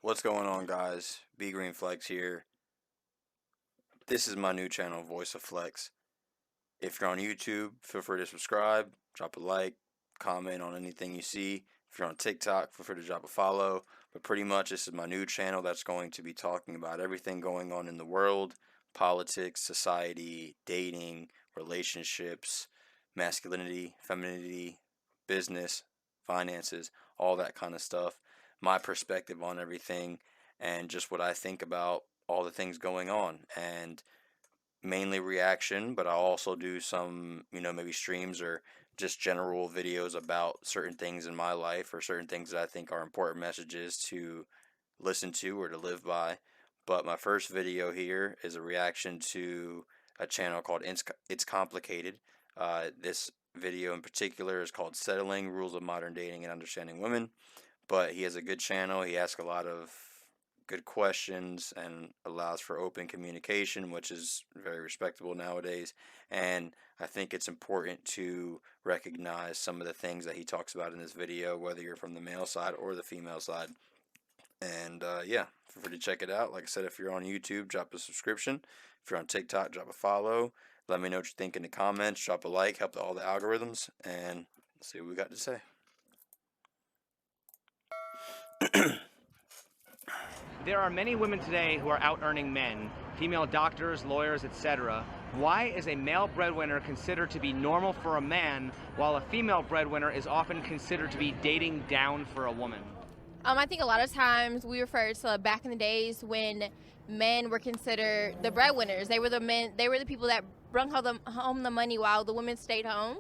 What's going on, guys? B Green Flex here. This is my new channel, Voice of Flex. If you're on YouTube, feel free to subscribe, drop a like, comment on anything you see. If you're on TikTok, feel free to drop a follow. But pretty much, this is my new channel that's going to be talking about everything going on in the world: politics, society, dating, relationships, masculinity, femininity, business, finances, all that kind of stuff. My perspective on everything, and just what I think about all the things going on. And mainly reaction, but I'll also do some, maybe streams or just general videos about certain things in my life or certain things that I think are important messages to listen to or to live by. But my first video here is a reaction to a channel called It's Complicated. This video in particular is called Settling Rules of Modern Dating and Understanding Women. But he has a good channel. He asks a lot of good questions and allows for open communication, which is very respectable nowadays. And I think it's important to recognize some of the things that he talks about in this video, whether you're from the male side or the female side. And yeah, feel free to check it out. Like I said, if you're on YouTube, drop a subscription. If you're on TikTok, drop a follow. Let me know what you think in the comments. Drop a like, help all the algorithms, and see what we got to say. There are many women today who are out earning men, female doctors, lawyers, etc. Why is a male breadwinner considered to be normal for a man, while a female breadwinner is often considered to be dating down for a woman? I think a lot of times we refer to back in the days when men were considered the breadwinners. They were the men. They were the people that brought home the money while the women stayed home.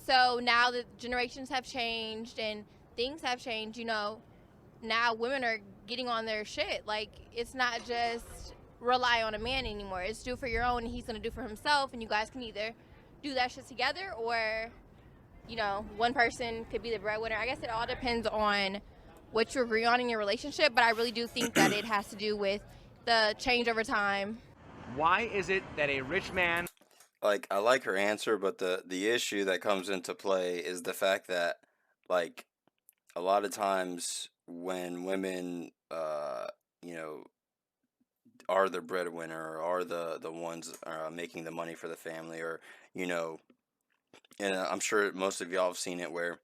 So now the generations have changed and things have changed. Now women are getting on their shit. Like, it's not just rely on a man anymore. It's do for your own, and he's gonna do for himself, and you guys can either do that shit together, or one person could be the breadwinner. I guess it all depends on what you agree on in your relationship, but I really do think that it has to do with the change over time. Why is it that a rich man... I like her answer, but the issue that comes into play is the fact that, a lot of times when women, are the breadwinner or are the ones making the money for the family, or, and I'm sure most of y'all have seen it where,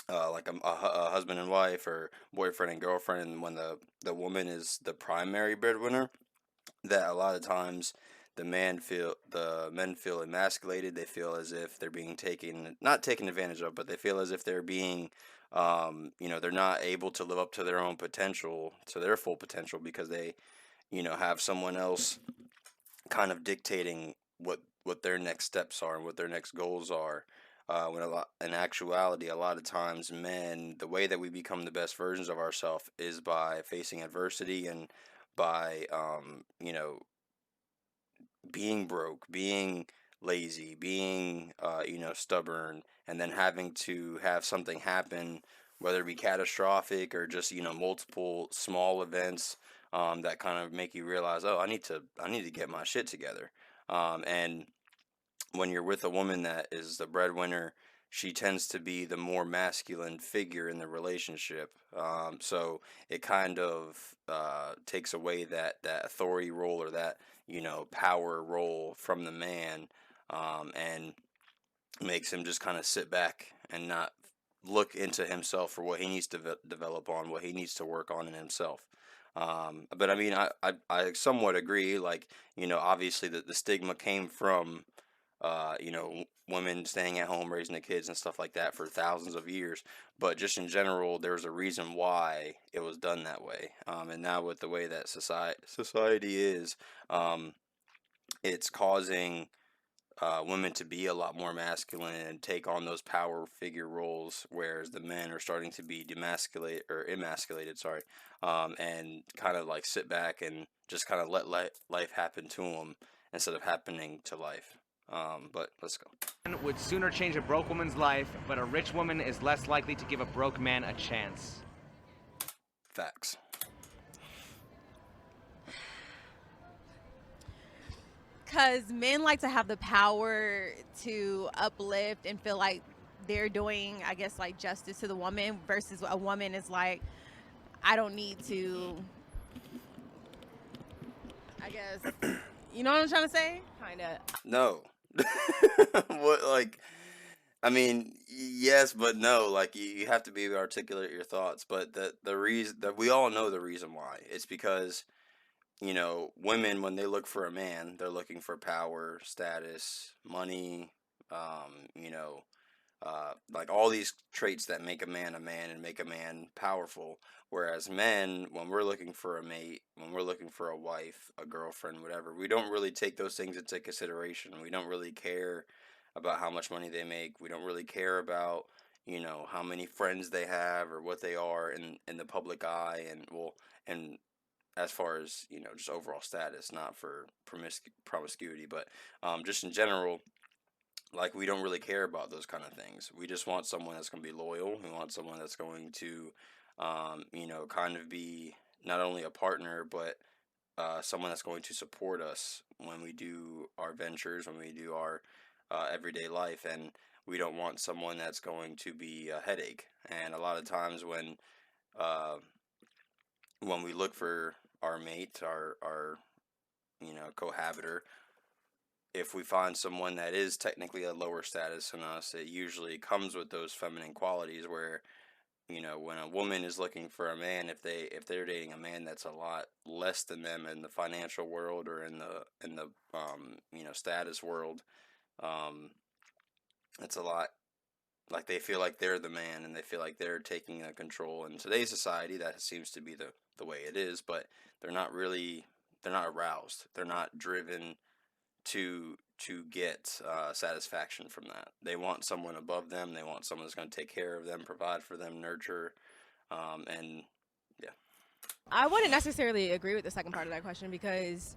a husband and wife or boyfriend and girlfriend, and when the woman is the primary breadwinner, that a lot of times the men feel emasculated. They feel as if they're being not taken advantage of, but they feel as if they're being, they're not able to live up to their own potential, to their full potential, because they, have someone else kind of dictating what their next steps are and what their next goals are. In actuality, a lot of times men, the way that we become the best versions of ourselves is by facing adversity and by, being broke, being lazy, being, stubborn, and then having to have something happen, whether it be catastrophic or just, multiple small events, that kind of make you realize, oh, I need to get my shit together. And when you're with a woman that is the breadwinner, she tends to be the more masculine figure in the relationship. So it kind of takes away that authority role, or that, power role from the man, and makes him just kind of sit back and not look into himself for what he needs to develop on, what he needs to work on in himself. But I mean, I somewhat agree. Obviously the stigma came from, women staying at home, raising the kids and stuff like that for thousands of years. But just in general, there's a reason why it was done that way. And now with the way that society is, it's causing women to be a lot more masculine and take on those power figure roles, whereas the men are starting to be emasculated, sorry, and kind of sit back and just kind of let life happen to them instead of happening to life. But let's go. Would sooner change a broke woman's life, but a rich woman is less likely to give a broke man a chance. Facts. Because men like to have the power to uplift and feel like they're doing, I guess, justice to the woman, versus a woman is like, I don't need to, I guess, you know what I'm trying to say? Kind of. No. What, like, I mean, yes, but no. Like, you have to be able to articulate your thoughts. But the reason that we all know the reason why. It's because, women, when they look for a man, they're looking for power, status, money, um, you know, like all these traits that make a man and make a man powerful. Whereas men, when we're looking for a mate, when we're looking for a wife, a girlfriend, whatever, we don't really take those things into consideration. We don't really care about how much money they make. We don't really care about, how many friends they have or what they are in the public eye, and as far as, just overall status, not for promiscuity, but just in general, like, we don't really care about those kind of things. We just want someone that's going to be loyal. We want someone that's going to, kind of be not only a partner, but someone that's going to support us when we do our ventures, when we do our everyday life. And we don't want someone that's going to be a headache. And a lot of times uh, when we look for our mate, our cohabiter, if we find someone that is technically a lower status than us, it usually comes with those feminine qualities where, when a woman is looking for a man, if they're dating a man that's a lot less than them in the financial world or in the status world, um, it's a lot like they feel like they're the man and they feel like they're taking control. In today's society, that seems to be the way it is, but they're not aroused. They're not driven to get satisfaction from that. They want someone above them. They want someone that's going to take care of them, provide for them, nurture, and yeah. I wouldn't necessarily agree with the second part of that question because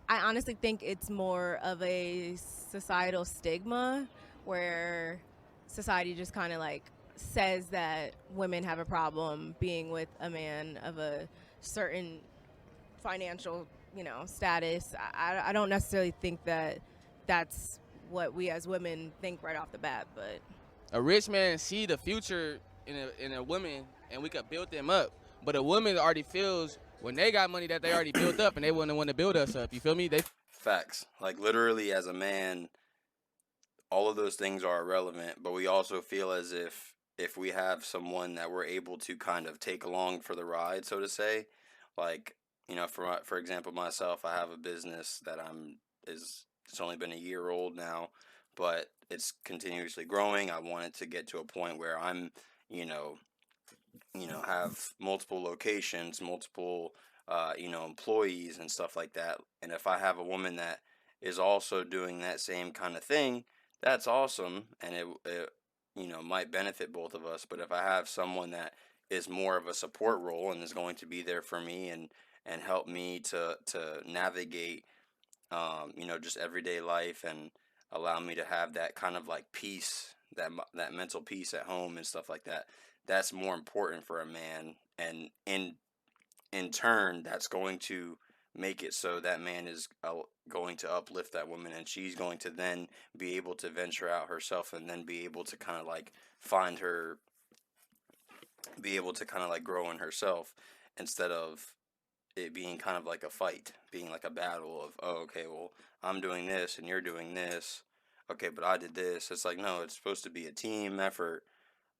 I honestly think it's more of a societal stigma where society just kind of like says that women have a problem being with a man of a certain financial, status. I don't necessarily think that that's what we as women think right off the bat, but A rich man see the future in a woman, and we could build them up. But a woman already feels when they got money that they already built up, and they wouldn't want to build us up. You feel me? They Facts. Like, literally, as a man, all of those things are irrelevant, but we also feel as if we have someone that we're able to kind of take along for the ride, so to say, like, for example, myself, I have a business that it's only been a year old now, but it's continuously growing. I want it to get to a point where I'm, you know, have multiple locations, multiple, employees and stuff like that. And if I have a woman that is also doing that same kind of thing, that's awesome, and it might benefit both of us. But if I have someone that is more of a support role and is going to be there for me and help me to navigate, just everyday life, and allow me to have that kind of like peace, that mental peace at home and stuff like that. That's more important for a man, and in turn, that's going to make it so that man is going to uplift that woman, and she's going to then be able to venture out herself, and then be able to kind of like find her, be able to kind of like grow in herself, instead of it being kind of like a fight, being like a battle of, oh, okay, well, I'm doing this and you're doing this. Okay, but I did this. It's like, no, it's supposed to be a team effort,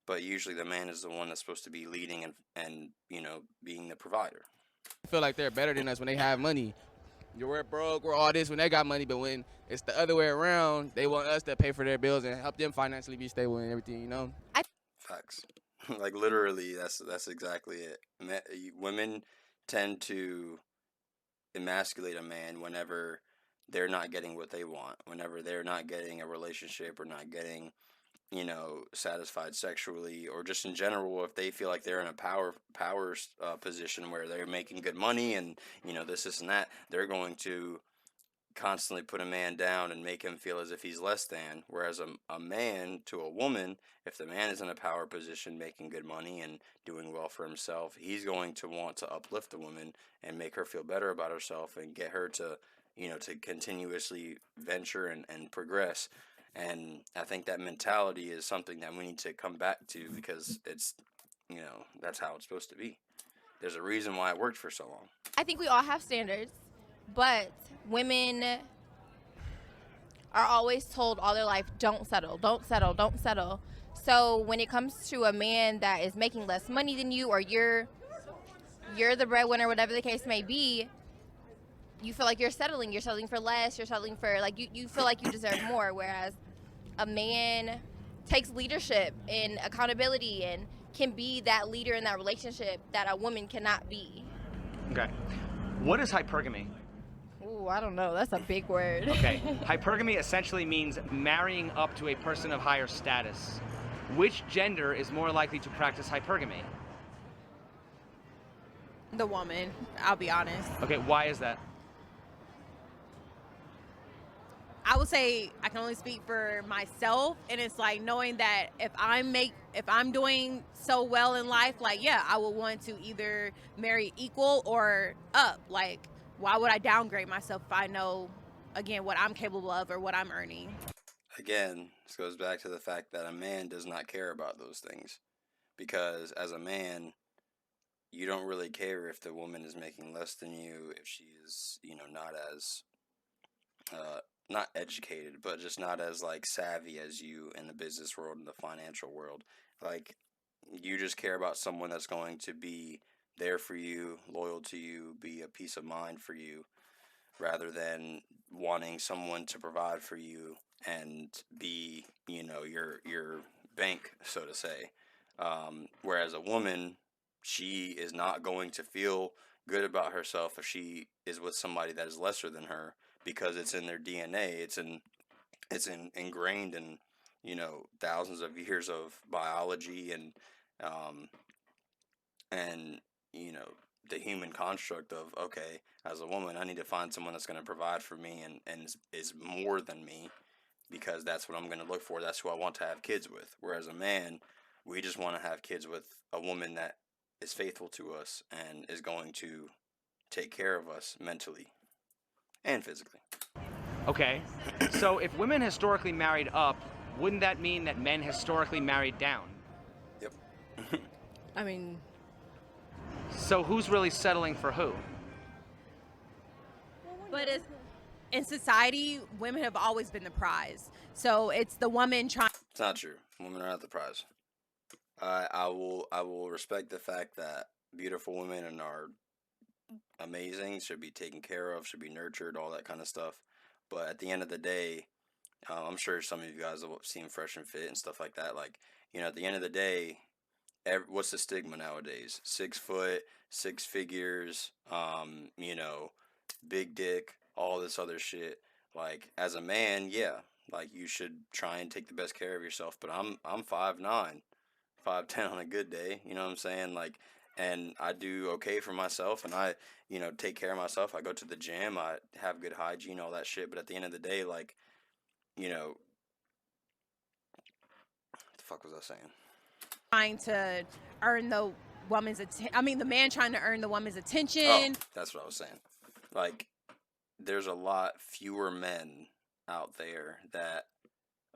but usually the man is the one that's supposed to be leading and being the provider. feel like they're better than us when they have money. We're broke, we're all this when they got money, but when it's the other way around, they want us to pay for their bills and help them financially be stable and everything. Facts. Like, literally, that's exactly it. Women tend to emasculate a man whenever they're not getting what they want, whenever they're not getting a relationship or not getting, satisfied sexually, or just in general, if they feel like they're in a power position where they're making good money, and this and that, they're going to constantly put a man down and make him feel as if he's less than. Whereas a man to a woman, if the man is in a power position making good money and doing well for himself, he's going to want to uplift the woman and make her feel better about herself and get her to, to continuously venture and progress. And I think that mentality is something that we need to come back to, because it's, that's how it's supposed to be. there's a reason why it worked for so long. I think we all have standards, but women are always told all their life, don't settle, don't settle, don't settle. So when it comes to a man that is making less money than you, or you're the breadwinner, whatever the case may be, you feel like you're settling for less, you're settling for, like, you feel like you deserve more, whereas a man takes leadership and accountability and can be that leader in that relationship that a woman cannot be. Okay. What is hypergamy? Ooh, I don't know. That's a big word. Okay. Hypergamy essentially means marrying up to a person of higher status. Which gender is more likely to practice hypergamy? The woman, I'll be honest. Okay, why is that? I would say I can only speak for myself, and it's like knowing that if I'm doing so well in life, like, yeah, I would want to either marry equal or up. Like, why would I downgrade myself if I know, again, what I'm capable of or what I'm earning? Again, this goes back to the fact that a man does not care about those things, because as a man, you don't really care if the woman is making less than you, if she is, not as not educated, but just not as like savvy as you in the business world and the financial world. Like, you just care about someone that's going to be there for you, loyal to you, be a peace of mind for you, rather than wanting someone to provide for you and be, your bank, so to say. Whereas a woman, she is not going to feel good about herself if she is with somebody that is lesser than her, because it's in their DNA. It's ingrained in, thousands of years of biology and the human construct of, okay, as a woman, I need to find someone that's going to provide for me and is more than me, because that's what I'm going to look for. That's who I want to have kids with. Whereas a man, we just want to have kids with a woman that is faithful to us and is going to take care of us mentally and physically. Okay. So if women historically married up, wouldn't that mean that men historically married down? Yep. I mean, So who's really settling for who? but in society, women have always been the prize. So it's the woman trying. It's not true. Women are not the prize. I will respect the fact that beautiful women and are amazing, should be taken care of, should be nurtured, all that kind of stuff. But at the end of the day, I'm sure some of you guys have seen Fresh and Fit and stuff like that. Like, at the end of the day, what's the stigma nowadays? 6 foot, 6 figures, big dick, all this other shit. Like, as a man, yeah, like, you should try and take the best care of yourself. But I'm 5'9", 5'10" on a good day. You know what I'm saying? Like, and I do okay for myself, and I, take care of myself. I go to the gym, I have good hygiene, all that shit. But at the end of the day, like, what the fuck was I saying? Trying to earn the woman's the man trying to earn the woman's attention. Oh, that's what I was saying. Like, there's a lot fewer men out there that,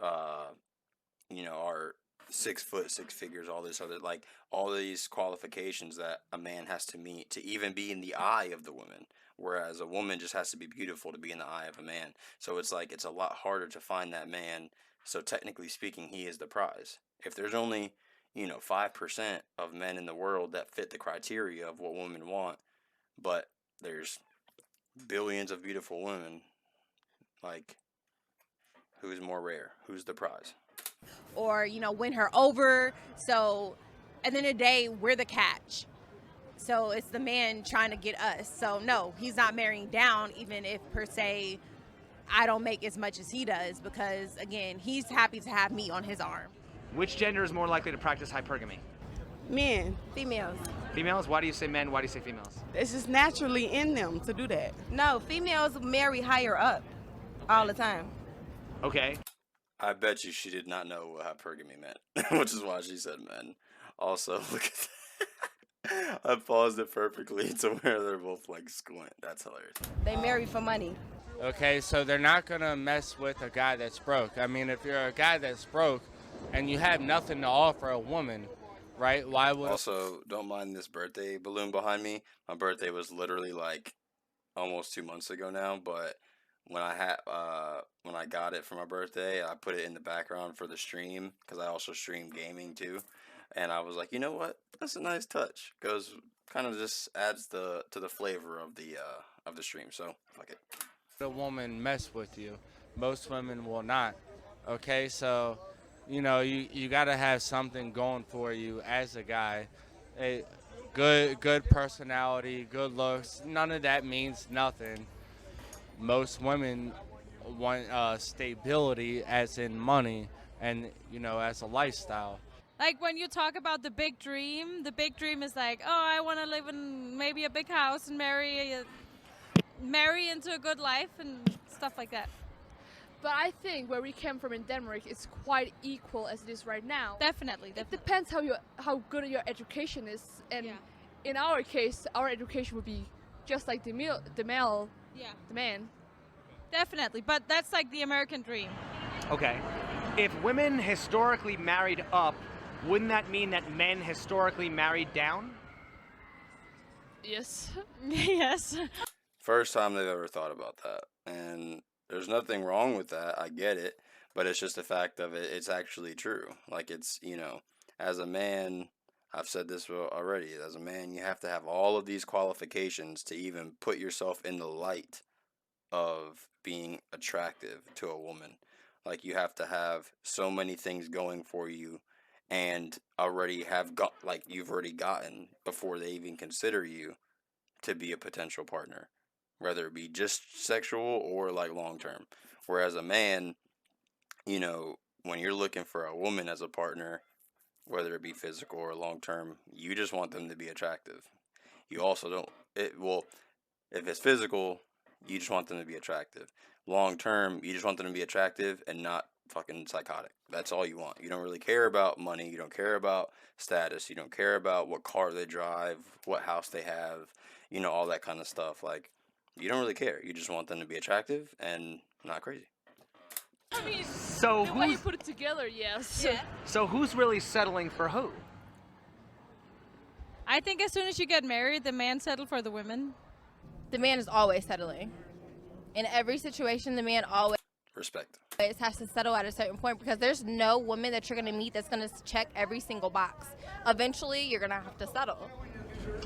are 6 foot, 6 figures, all this other, like, all these qualifications that a man has to meet to even be in the eye of the woman. Whereas a woman just has to be beautiful to be in the eye of a man. So it's like, it's a lot harder to find that man. So technically speaking, he is the prize. If there's only, 5% of men in the world that fit the criteria of what women want, but there's billions of beautiful women, like, who's more rare? Who's the prize? Or, win her over. So at the end of the day, we're the catch. So it's the man trying to get us. So no, he's not marrying down, even if per se I don't make as much as he does, because again, he's happy to have me on his arm. Which gender is more likely to practice hypergamy? Men. Females. Females? Why do you say men? Why do you say females? It's just naturally in them to do that. No, females marry higher up all the time. Okay. I bet you she did not know what hypergamy meant, which is why she said men. Also, look at that. I paused it perfectly to where they're both like squint. That's hilarious. They marry for money. Okay, so they're not going to mess with a guy that's broke. I mean, if you're a guy that's broke and you have nothing to offer a woman, right? Why would Also, don't mind this birthday balloon behind me. My birthday was literally like almost 2 months ago now, but when I got it for my birthday, I put it in the background for the stream because I also stream gaming too, and I was like, you know what, that's a nice touch. Goes kind of just adds to the flavor of the stream. So fuck it. a woman mess with you? Most women will not. Okay, so you got to have something going for you as a guy. A good personality, good looks. None of that means nothing. Most women want stability, as in money, and as a lifestyle. Like when you talk about the big dream is like, oh, I want to live in maybe a big house and marry into a good life and stuff like that. But I think where we came from in Denmark is quite equal as it is right now. Definitely. It depends how good your education is, and in our case, our education would be just like the man. Definitely, but that's like the American dream. Okay. If women historically married up, wouldn't that mean that men historically married down? Yes. Yes. First time they've ever thought about that, and there's nothing wrong with that. I get it, but it's just a fact of it. It's actually true. Like, it's, as a man, I've said this already, as a man, you have to have all of these qualifications to even put yourself in the light of being attractive to a woman. Like, you have to have so many things going for you and already you've already gotten before they even consider you to be a potential partner, whether it be just sexual or like long term. Whereas a man, when you're looking for a woman as a partner, whether it be physical or long term, you just want them to be attractive. You also don't, if it's physical, you just want them to be attractive. Long term, you just want them to be attractive and not fucking psychotic. That's all you want. You don't really care about money. You don't care about status. You don't care about what car they drive, what house they have, all that kind of stuff. Like, you don't really care. You just want them to be attractive and not crazy. I mean, So the way you who's put it together, yes. Yeah. so who's really settling for who? I think as soon as you get married, the man settled for the women. The man is always settling. In every situation, the man always Respect. has to settle at a certain point because there's no woman that you're going to meet that's going to check every single box. Eventually, you're going to have to settle.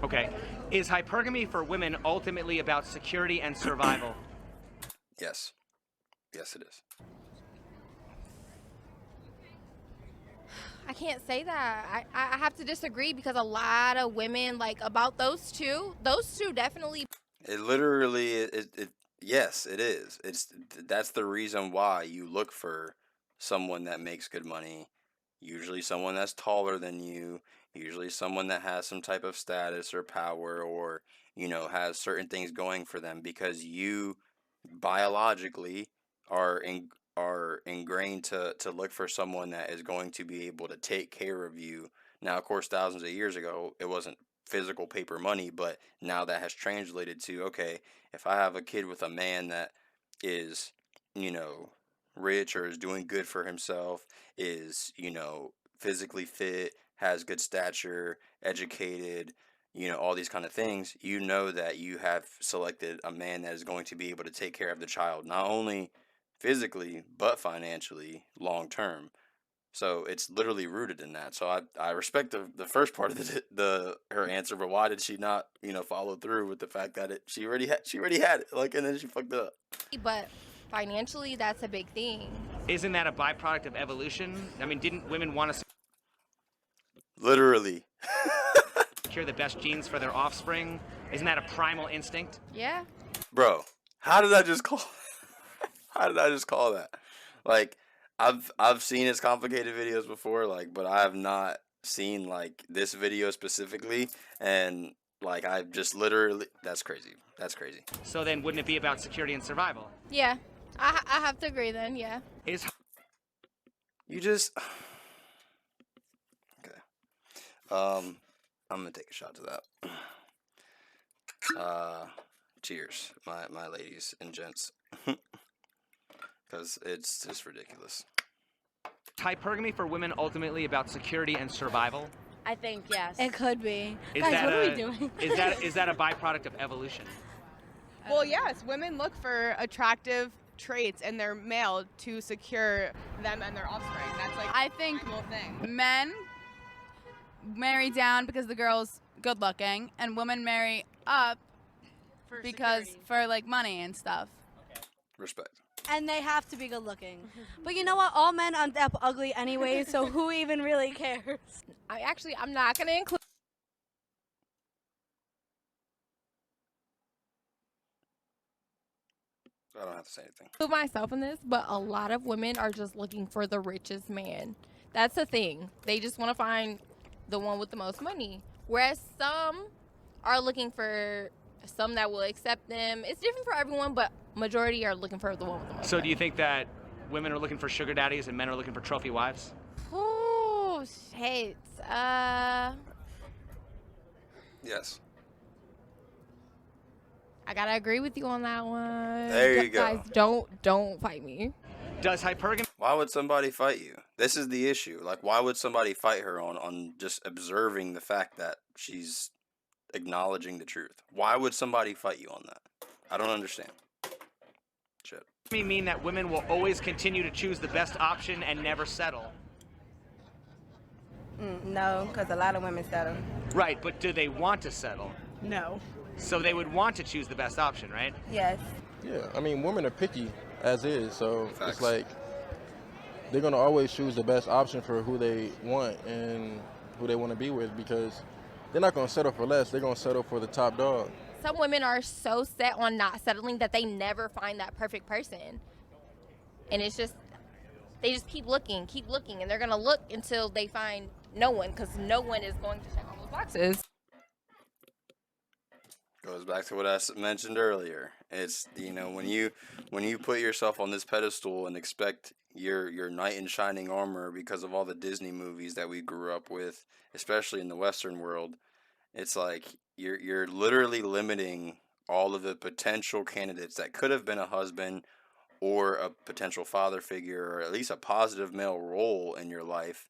Okay. Is hypergamy for women ultimately about security and survival? Yes. Yes, it is. I can't say that. I have to disagree because a lot of women, like, about those two definitely. It literally, yes, it is. That's the reason why you look for someone that makes good money, usually someone that's taller than you, usually someone that has some type of status or power or, has certain things going for them because you biologically are ingrained to look for someone that is going to be able to take care of you. Now, of course, thousands of years ago, it wasn't physical paper money, but now that has translated to, okay, if I have a kid with a man that is, rich or is doing good for himself, is, physically fit, has good stature, educated, all these kind of things, that you have selected a man that is going to be able to take care of the child, not only physically, but financially, long term. So it's literally rooted in that. So I respect the first part of her answer, but why did she not follow through with the fact that she already had it, like, and then she fucked it up. But financially, that's a big thing. Isn't that a byproduct of evolution? I mean, didn't women want to Literally. secure the best genes for their offspring? Isn't that a primal instinct? Yeah. Bro, how did I just call that? Like, I've seen his complicated videos before, like, but I have not seen like this video specifically, and like I've just literally, that's crazy. So then wouldn't it be about security and survival? Yeah. I have to agree then, yeah. Is You just okay. I'm gonna take a shot to that. Cheers, my ladies and gents, because it's just ridiculous. hypergamy for women ultimately about security and survival? I think yes. It could be. Is Guys, that what are a, we doing? is that a byproduct of evolution? Well, yes, women look for attractive traits in their male to secure them and their offspring. That's like I think a thing. men marry down because the girl's good looking, and women marry up because for like money and stuff. Respect. And they have to be good looking. But you know what? All men end up ugly anyway, so who even really cares? I'm not going to include. I don't have to say anything. Include myself in this, but a lot of women are just looking for the richest man. That's the thing. They just want to find the one with the most money. Whereas some are looking for some that will accept them. It's different for everyone, but majority are looking for the one with the most So money. do you think that women are looking for sugar daddies and men are looking for trophy wives? Oh, shit. Yes. I gotta agree with you on that one. There you go. Guys, don't fight me. Does hypergamy? Why would somebody fight you? This is the issue. Like, why would somebody fight her on just observing the fact that she's acknowledging the truth? Why would somebody fight you on that? I don't understand. Shit. Mean that women will always continue to choose the best option and never settle? No, because a lot of women settle. Right, but do they want to settle? No. So they would want to choose the best option, right? Yes. Yeah, I mean, women are picky as is, so Facts. it's like they're gonna always choose the best option for who they want and who they want to be with, because they're not gonna settle for less. They're gonna settle for the top dog. Some women are so set on not settling that they never find that perfect person. And it's just, they just keep looking, and they're gonna look until they find no one, because no one is going to check all those boxes. Goes back to what I mentioned earlier. It's, you know, when you put yourself on this pedestal and expect your knight in shining armor because of all the Disney movies that we grew up with, especially in the Western world, it's like you're literally limiting all of the potential candidates that could have been a husband or a potential father figure, or at least a positive male role in your life,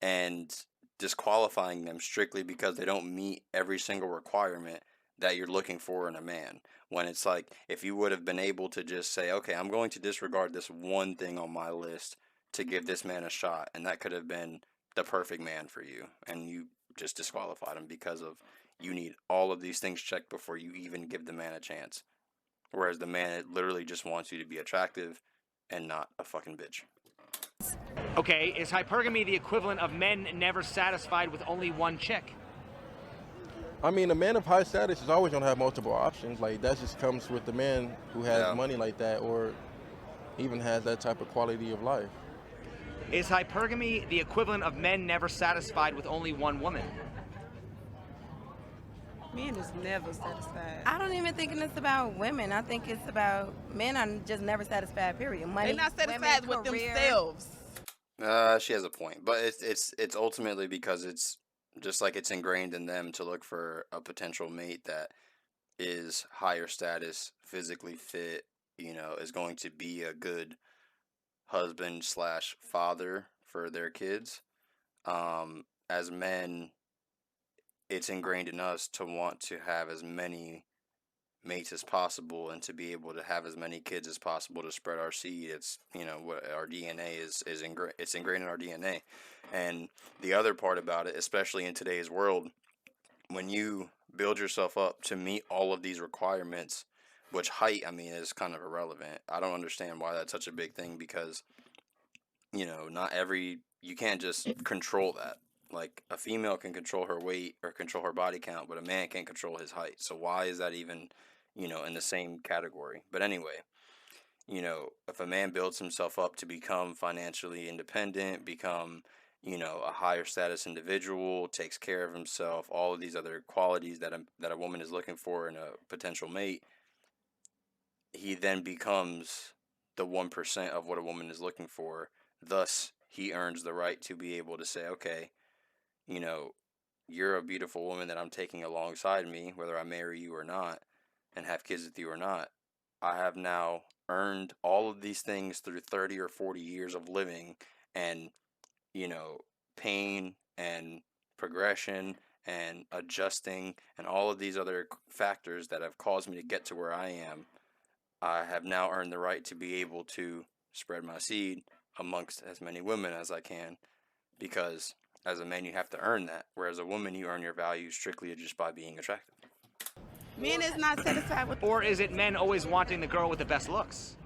and disqualifying them strictly because they don't meet every single requirement that you're looking for in a man. When it's like, if you would have been able to just say, okay, I'm going to disregard this one thing on my list to give this man a shot, and that could have been the perfect man for you, and you just disqualified him because of you need all of these things checked before you even give the man a chance. Whereas the man literally just wants you to be attractive and not a fucking bitch. Okay, is hypergamy the equivalent of men never satisfied with only one chick? I mean, a man of high status is always gonna have multiple options. Like, that just comes with the man who has money like that, or even has that type of quality of life. Is hypergamy the equivalent of men never satisfied with only one woman? Men is never satisfied. I don't even think it's about women. I think it's about men are just never satisfied, period. Money, They're not satisfied women, with career. themselves. She has a point, but it's ultimately because it's just like it's ingrained in them to look for a potential mate that is higher status, physically fit, you know, is going to be a good husband / father for their kids. As men, it's ingrained in us to want to have as many mates as possible and to be able to have as many kids as possible to spread our seed. It's, you know, what our DNA is it's ingrained in our DNA. And the other part about it, especially in today's world, when you build yourself up to meet all of these requirements, which height, I mean, is kind of irrelevant. I don't understand why that's such a big thing, because, you know, you can't just control that. Like, a female can control her weight or control her body count, but a man can't control his height. So why is that even, you know, in the same category? But anyway, you know, if a man builds himself up to become financially independent, become, you know, a higher status individual, takes care of himself, all of these other qualities that a woman is looking for in a potential mate, he then becomes the 1% of what a woman is looking for. Thus, he earns the right to be able to say, okay, you know, you're a beautiful woman that I'm taking alongside me, whether I marry you or not, and have kids with you or not. I have now earned all of these things through 30 or 40 years of living and, you know, pain and progression and adjusting and all of these other factors that have caused me to get to where I am, I have now earned the right to be able to spread my seed amongst as many women as I can, because as a man you have to earn that, whereas a woman you earn your value strictly just by being attractive. Men is not satisfied with. Or is it men always wanting the girl with the best looks?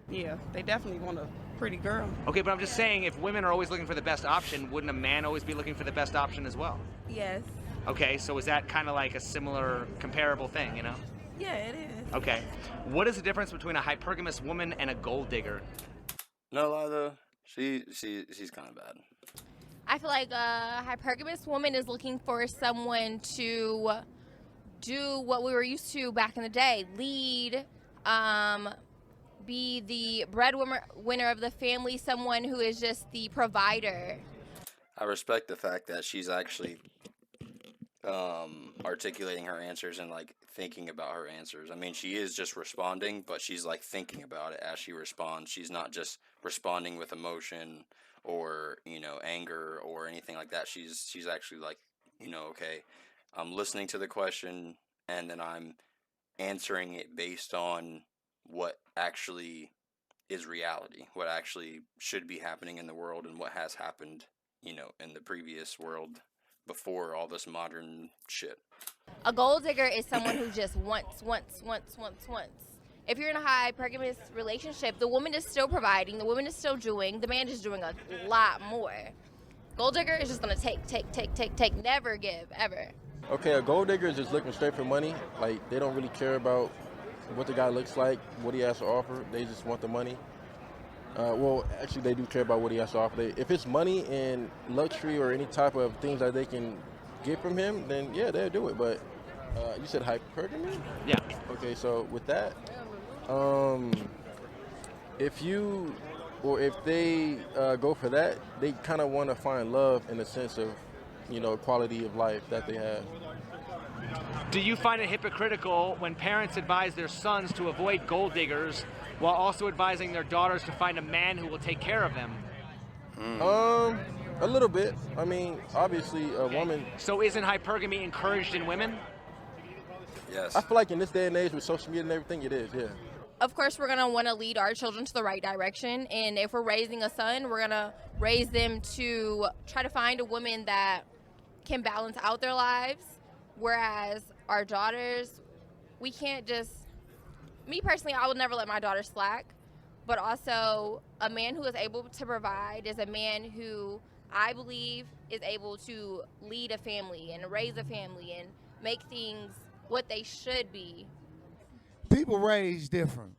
Yeah, they definitely want a pretty girl. Okay, but I'm just saying, if women are always looking for the best option, wouldn't a man always be looking for the best option as well? Yes. Okay, so is that kind of like a similar, comparable thing, you know? Yeah, it is. Okay. What is the difference between a hypergamous woman and a gold digger? No lie though, she's kind of bad. I feel like a hypergamous woman is looking for someone to do what we were used to back in the day, lead, be the breadwinner of the family, someone who is just the provider. I respect the fact that she's actually articulating her answers and like thinking about her answers. I mean, she is just responding, but she's like thinking about it as she responds. She's not just responding with emotion or, you know, anger or anything like that. She's actually like, you know, okay, I'm listening to the question and then I'm answering it based on what actually is reality, what actually should be happening in the world and what has happened, you know, in the previous world before all this modern shit. A gold digger is someone who just wants. If you're in a hypergamous relationship, the woman is still providing, the woman is still doing, the man is doing a lot more. Gold digger is just gonna take, never give, ever. Okay, a gold digger is just looking straight for money. Like, they don't really care about what the guy looks like, what he has to offer. They just want the money. Well, actually, they do care about what he has to offer. If it's money and luxury or any type of things that they can get from him, then yeah, they'll do it. But you said hypergamy? Yeah. Okay, so with that, if they go for that, they kind of want to find love in the sense of, you know, quality of life that they have. Do you find it hypocritical when parents advise their sons to avoid gold diggers while also advising their daughters to find a man who will take care of them? A little bit. I mean, obviously, a woman. So isn't hypergamy encouraged in women? Yes. I feel like in this day and age with social media and everything, it is, yeah. Of course, we're going to want to lead our children to the right direction. And if we're raising a son, we're going to raise them to try to find a woman that can balance out their lives. Whereas our daughters, we can't just, me personally, I would never let my daughter slack. But also, a man who is able to provide is a man who I believe is able to lead a family and raise a family and make things what they should be. People raise different.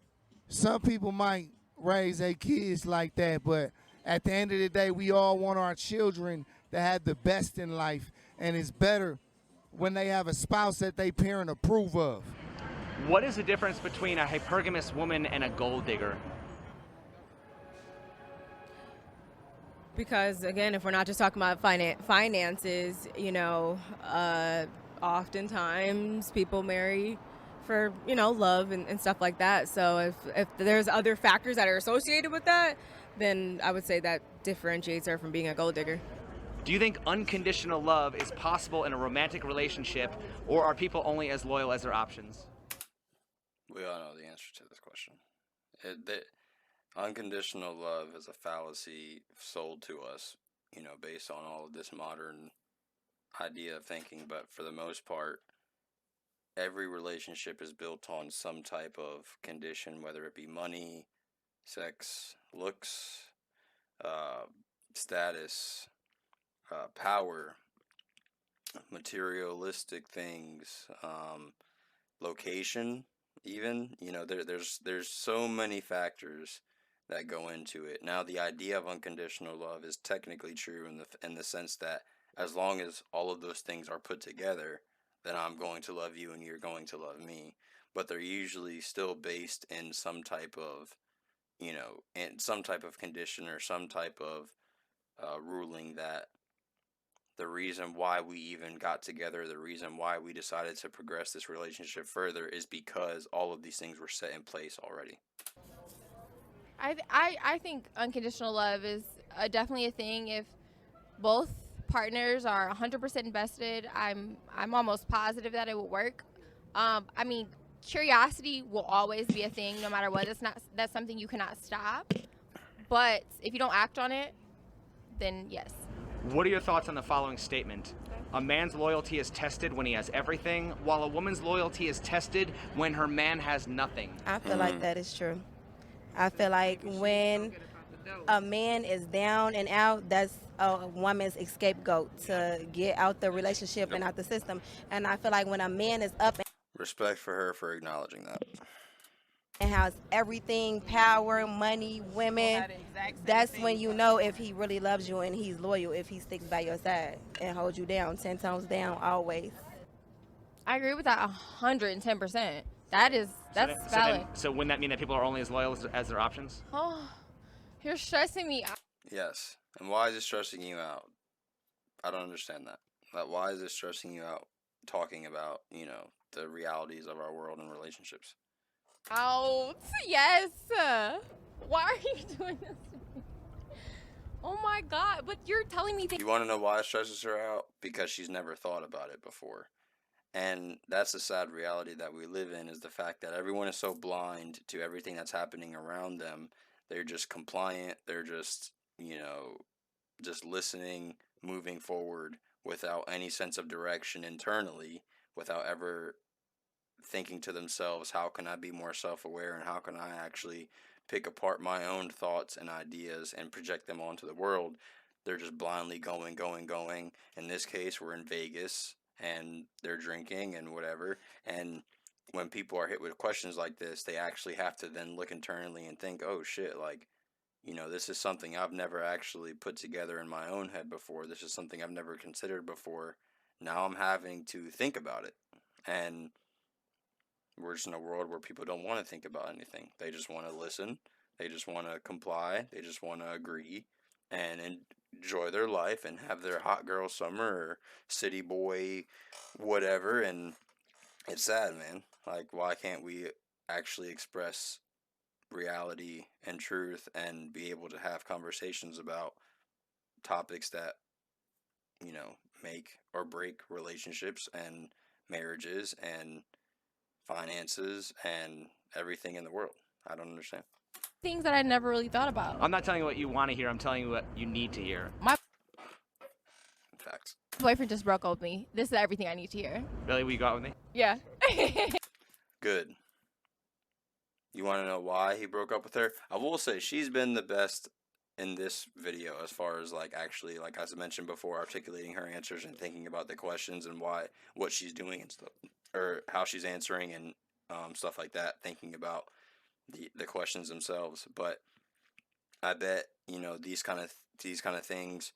Some people might raise their kids like that, but at the end of the day, we all want our children to have the best in life, and it's better when they have a spouse that they parent approve of. What is the difference between a hypergamous woman and a gold digger? Because again, if we're not just talking about finances, you know, oftentimes people marry for, you know, love and stuff like that. So if there's other factors that are associated with that, then I would say that differentiates her from being a gold digger. Do you think unconditional love is possible in a romantic relationship, or are people only as loyal as their options? We all know the answer to this question. Unconditional love is a fallacy sold to us, you know, based on all of this modern idea of thinking. But for the most part, every relationship is built on some type of condition, whether it be money, sex, looks, status, power, materialistic things, location, even. You know, there's so many factors that go into it. Now, the idea of unconditional love is technically true in the sense that as long as all of those things are put together, then I'm going to love you and you're going to love me. But they're usually still based in some type of, you know, in some type of condition or some type of ruling that the reason why we even got together, the reason why we decided to progress this relationship further is because all of these things were set in place already. I think unconditional love is definitely a thing if both partners are 100% invested, I'm almost positive that it will work. I mean, curiosity will always be a thing no matter what. That's something you cannot stop. But if you don't act on it, then yes. What are your thoughts on the following statement? A man's loyalty is tested when he has everything, while a woman's loyalty is tested when her man has nothing. I feel like that is true. I feel like when a man is down and out, that's a woman's scapegoat to get out the relationship and out the system. And I feel like when a man is up Respect for her for acknowledging that. and has everything, power, money, women, that's when you know if he really loves you and he's loyal, if he sticks by your side and holds you down, 10 tones down, always. I agree with that 110%. That's valid. So wouldn't that mean that people are only as loyal as their options? Oh, you're stressing me out. Yes. And why is it stressing you out? I don't understand that. Like, why is it stressing you out talking about, you know, the realities of our world and relationships? Out. Yes. Why are you doing this to me? Oh my God. But you're telling me You want to know why it stresses her out? Because she's never thought about it before. And that's the sad reality that we live in, is the fact that everyone is so blind to everything that's happening around them. They're just compliant. They're just, you know, just listening, moving forward without any sense of direction internally, without ever thinking to themselves, how can I be more self-aware and how can I actually pick apart my own thoughts and ideas and project them onto the world. They're just blindly going. In this case, we're in Vegas and they're drinking and whatever. And when people are hit with questions like this, they actually have to then look internally and think, oh shit, like, you know, this is something I've never actually put together in my own head before. This is something I've never considered before. Now I'm having to think about it. And we're just in a world where people don't want to think about anything. They just want to listen. They just want to comply. They just want to agree and enjoy their life and have their hot girl summer or city boy whatever. And it's sad, man. Like, why can't we actually express reality and truth and be able to have conversations about topics that, you know, make or break relationships and marriages and finances and everything in the world? I don't understand. things that I never really thought about. I'm not telling you what you want to hear. I'm telling you what you need to hear. My Facts. boyfriend just broke up with me. This is everything I need to hear. Really? Will you go out with me? Yeah. Good. You want to know why he broke up with her? I will say she's been the best in this video as far as like actually, like as I mentioned before, articulating her answers and thinking about the questions and what she's doing and stuff, or how she's answering and stuff like that, thinking about the questions themselves. But I bet, you know, these kind of things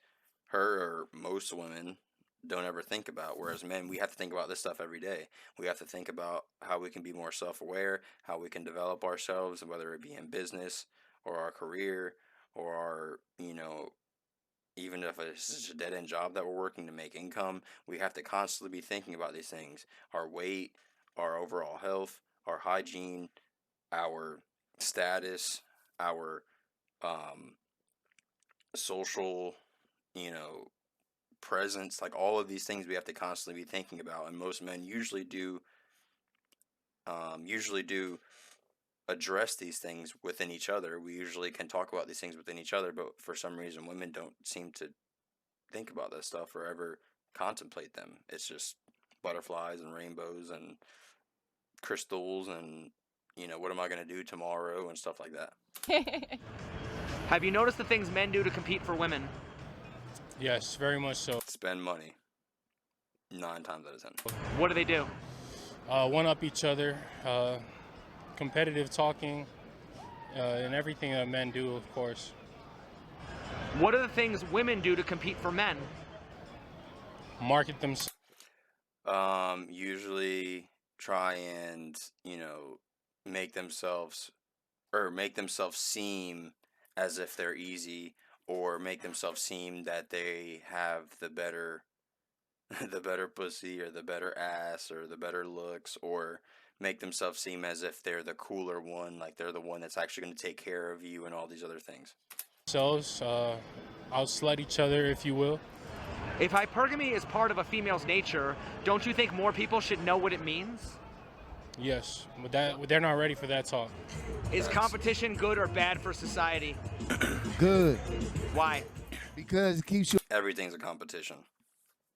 her or most women don't ever think about, whereas men, we have to think about this stuff every day. We have to think about how we can be more self-aware, how we can develop ourselves, whether it be in business or our career or our, you know, even if it's a dead-end job that we're working to make income. We have to constantly be thinking about these things: our weight, our overall health, our hygiene, our status, our social, you know, presence. Like all of these things we have to constantly be thinking about, and most men usually do address these things within each other. We usually can talk about these things within each other, but for some reason women don't seem to think about that stuff or ever contemplate them. It's just butterflies and rainbows and crystals and, you know, what am I going to do tomorrow and stuff like that. Have you noticed the things men do to compete for women? Yes, very much so. Spend money 9 times out of 10. What do they do? One up each other, competitive talking, and everything that men do, of course. What are the things women do to compete for men? Market themselves. Usually try and, you know, make themselves seem as if they're easy, or make themselves seem that they have the better pussy or the better ass or the better looks, or make themselves seem as if they're the cooler one, like they're the one that's actually going to take care of you and all these other things. Outslut each other, if you will. If hypergamy is part of a female's nature, don't you think more people should know what it means? Yes, but they're not ready for that talk. Is competition good or bad for society? Good. Why? Because it keeps you. Everything's a competition.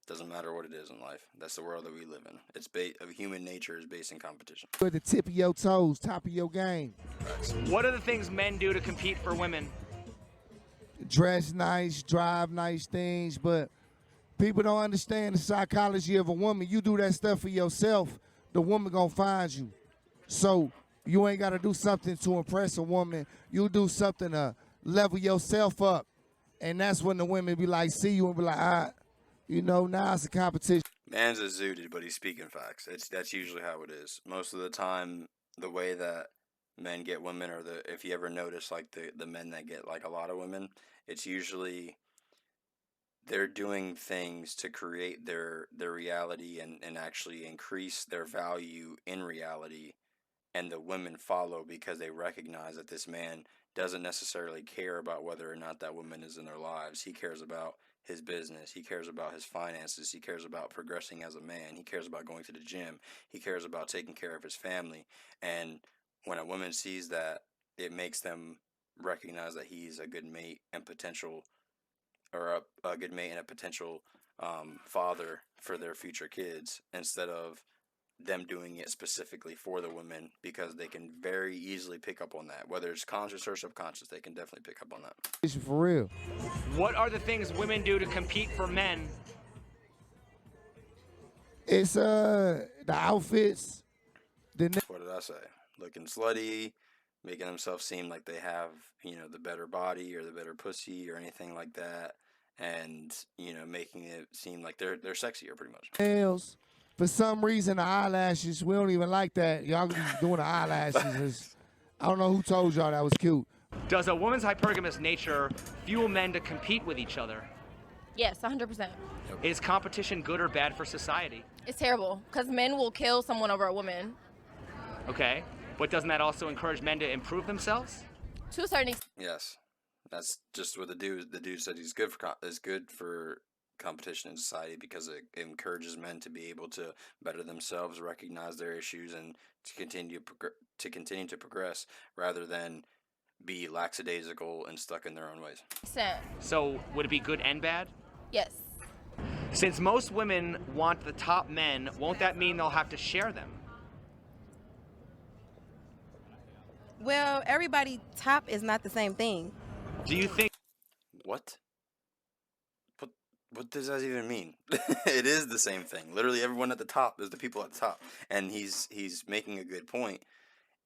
Doesn't matter what it is in life. That's the world that we live in. Human nature is based in competition. At the tip of your toes, top of your game. What are the things men do to compete for women? Dress nice, drive nice things, but people don't understand the psychology of a woman. You do that stuff for yourself, the woman gonna find you. So you ain't gotta do something to impress a woman. You do something to level yourself up. And that's when the women be like, see you and be like, now it's a competition. Man's is zooted, but he's speaking facts. That's usually how it is. Most of the time, the way that men get women, or if you ever notice, like the men that get like a lot of women, it's usually they're doing things to create their reality and actually increase their value in reality, and the women follow because they recognize that this man doesn't necessarily care about whether or not that woman is in their lives. He cares about his business. He cares about his finances. He cares about progressing as a man. He cares about going to the gym. He cares about taking care of his family. And when a woman sees that, it makes them recognize that he's a good mate and potential, or a good mate and a potential father for their future kids, instead of them doing it specifically for the women, because they can very easily pick up on that. Whether it's conscious or subconscious, they can definitely pick up on that. It's for real. What are the things women do to compete for men? It's the outfits. What did I say? Looking slutty, making themselves seem like they have, the better body or the better pussy or anything like that, and making it seem like they're sexier, pretty much. Nails. For some reason, the eyelashes, we don't even like that. Y'all be doing the eyelashes. I don't know who told y'all that was cute. Does a woman's hypergamous nature fuel men to compete with each other? Yes, 100%. Is competition good or bad for society? It's terrible because men will kill someone over a woman. Okay, but doesn't that also encourage men to improve themselves? To a certain extent. Yes, that's just what the dude said. He's good for competition in society, because it encourages men to be able to better themselves, recognize their issues, and to continue to progress, rather than be lackadaisical and stuck in their own ways. So would it be good and bad? Yes. Since most women want the top men, won't that mean they'll have to share them? Well, everybody top is not the same thing. Do you think? What does that even mean? It is the same thing. Literally, everyone at the top is the people at the top. And he's making a good point.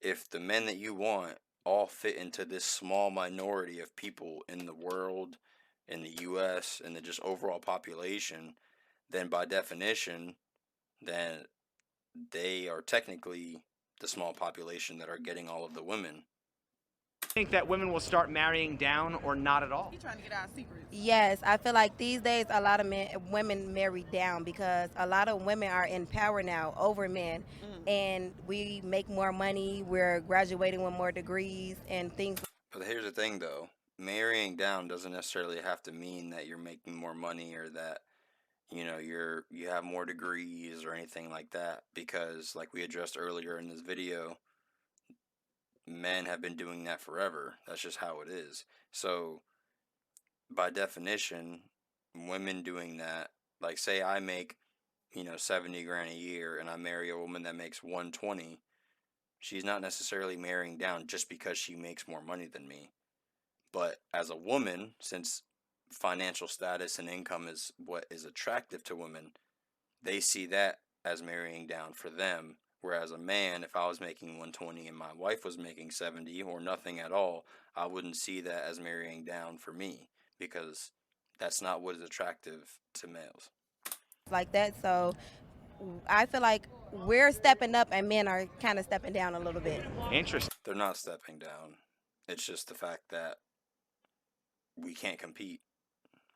If the men that you want all fit into this small minority of people in the world, in the U.S., and the just overall population, then by definition, then they are technically the small population that are getting all of the women. Think that women will start marrying down, or not at all? He's trying to get our secrets. Yes, I feel like these days a lot of women marry down, because a lot of women are in power now over men, and we make more money. We're graduating with more degrees and things. But here's the thing, though: marrying down doesn't necessarily have to mean that you're making more money, or that you have more degrees or anything like that. Because, like we addressed earlier in this video, men have been doing that forever. That's just how it is. So, by definition, women doing that, like say I make, 70 grand a year, and I marry a woman that makes 120, she's not necessarily marrying down just because she makes more money than me. But as a woman, since financial status and income is what is attractive to women, they see that as marrying down for them. Whereas a man, if I was making 120 and my wife was making 70 or nothing at all, I wouldn't see that as marrying down for me, because that's not what is attractive to males. Like that, so I feel like we're stepping up and men are kind of stepping down a little bit. Interesting. They're not stepping down. It's just the fact that we can't compete.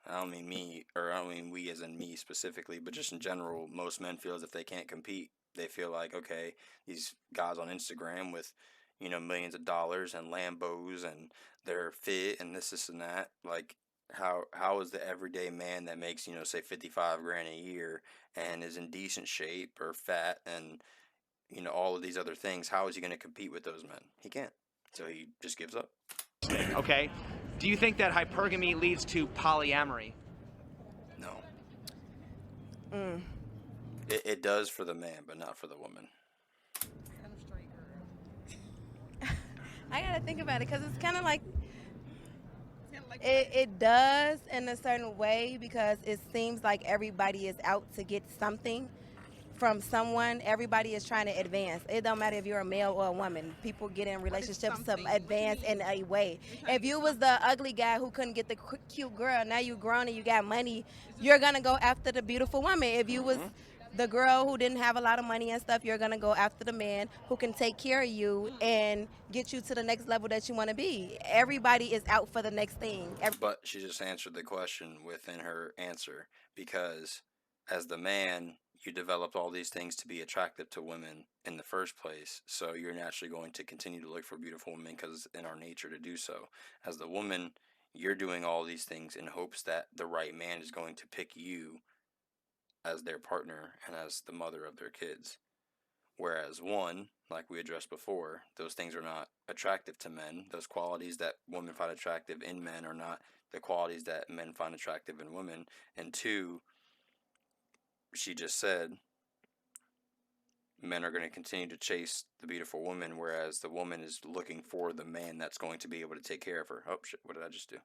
I don't mean me, or I don't mean we as in me specifically, but just in general, most men feel as if they can't compete. They feel like, okay, these guys on Instagram with, millions of dollars and Lambos, and they're fit and this and that. Like, how is the everyday man that makes, you know, say 55 grand a year and is in decent shape or fat and, you know, all of these other things, how is he going to compete with those men? He can't. So he just gives up. Okay. Do you think that hypergamy leads to polyamory? No. Mm. It does for the man, but not for the woman. I gotta think about it because it's kind of like it does in a certain way because it seems like everybody is out to get something from someone. Everybody is trying to advance. It don't matter if you're a male or a woman. People get in relationships to advance in a way. If you was the ugly guy who couldn't get the cute girl, now you grown and you got money, you're gonna go after the beautiful woman. If you was the girl who didn't have a lot of money and stuff, you're gonna go after the man who can take care of you and get you to the next level that you want to be. Everybody is out for the next thing. But she just answered the question within her answer, because as the man, you developed all these things to be attractive to women in the first place, so you're naturally going to continue to look for beautiful women because it's in our nature to do so. As the woman, you're doing all these things in hopes that the right man is going to pick you as their partner and as the mother of their kids. Whereas one, like we addressed before, those things are not attractive to men. Those qualities that women find attractive in men are not the qualities that men find attractive in women. And two, she just said men are going to continue to chase the beautiful woman, whereas the woman is looking for the man that's going to be able to take care of her. Oh shit, what did I just do?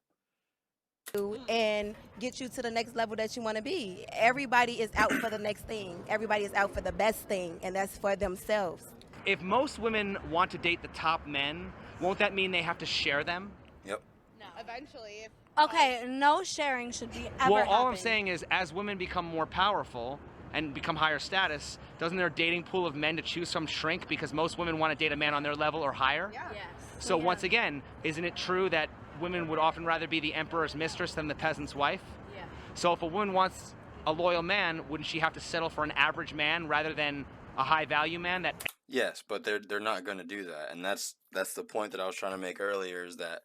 And get you to the next level that you want to be. Everybody is out for the next thing. Everybody is out for the best thing, and that's for themselves. If most women want to date the top men, won't that mean they have to share them? Yep. No. Eventually, if Okay, no sharing should be ever Well, all I'm happen. saying is, as women become more powerful and become higher status, doesn't their dating pool of men to choose from shrink because most women want to date a man on their level or higher? Yeah. Yes. So once again, isn't it true that women would often rather be the emperor's mistress than the peasant's wife? Yeah. So if a woman wants a loyal man, wouldn't she have to settle for an average man rather than a high value man? That Yes, but they're not going to do that, and that's the point that I was trying to make earlier, is that,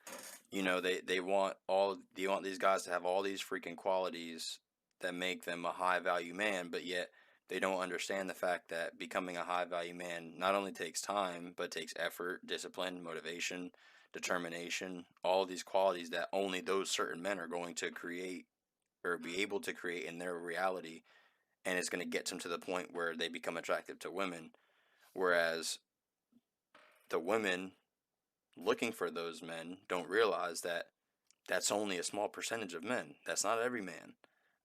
you know, they want these guys to have all these freaking qualities that make them a high value man, but yet they don't understand the fact that becoming a high value man not only takes time, but takes effort, discipline, motivation, determination, all these qualities that only those certain men are going to create or be able to create in their reality, and it's going to get them to the point where they become attractive to women. Whereas the women looking for those men don't realize that that's only a small percentage of men. That's not every man.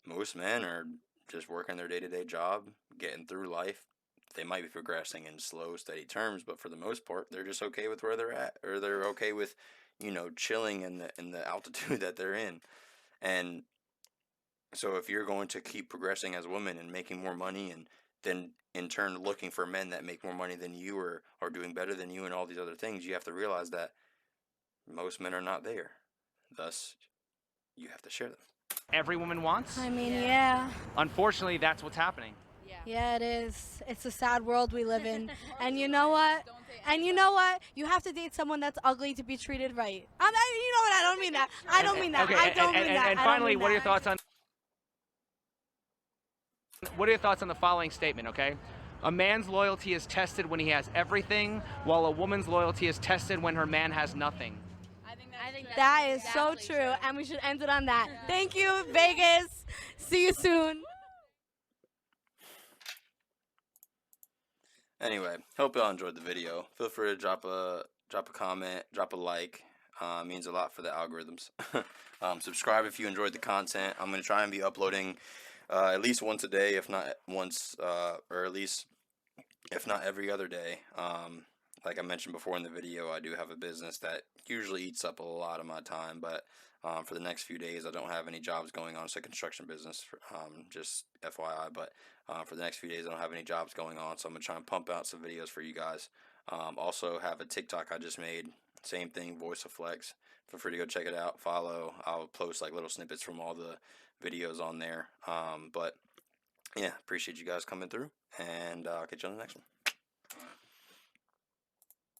Most men are just working their day-to-day job, getting through life. They might be progressing in slow, steady terms, but for the most part, they're just okay with where they're at, or they're okay with, you know, chilling in the altitude that they're in. And so if you're going to keep progressing as a woman and making more money, and then in turn looking for men that make more money than you or are doing better than you and all these other things, you have to realize that most men are not there. Thus, you have to share them. every woman wants? I mean, yeah. Unfortunately, that's what's happening. Yeah, it is. It's a sad world we live in. And you know what? And you know what? You have to date someone that's ugly to be treated right. You know what? I don't mean that. I don't mean that. Okay, I don't mean that. And I don't finally, mean what are your that. thoughts on the following statement, okay? A man's loyalty is tested when he has everything, while a woman's loyalty is tested when her man has nothing. I think that is so true, and we should end it on that. Thank you, Vegas. See you soon. Anyway, hope y'all enjoyed the video. Feel free to drop a comment, drop a like. It means a lot for the algorithms. Subscribe if you enjoyed the content. I'm going to try and be uploading at least once a day, if not once, or at least, if not every other day. Like I mentioned before in the video, I do have a business that usually eats up a lot of my time, but for the next few days, I don't have any jobs going on. It's a construction business, just FYI, but for the next few days, I don't have any jobs going on, so I'm going to try and pump out some videos for you guys. Also have a TikTok I just made, same thing, Voice of Flex. Feel free to go check it out, follow. I'll post like little snippets from all the videos on there. But yeah, appreciate you guys coming through, and I'll catch you on the next one.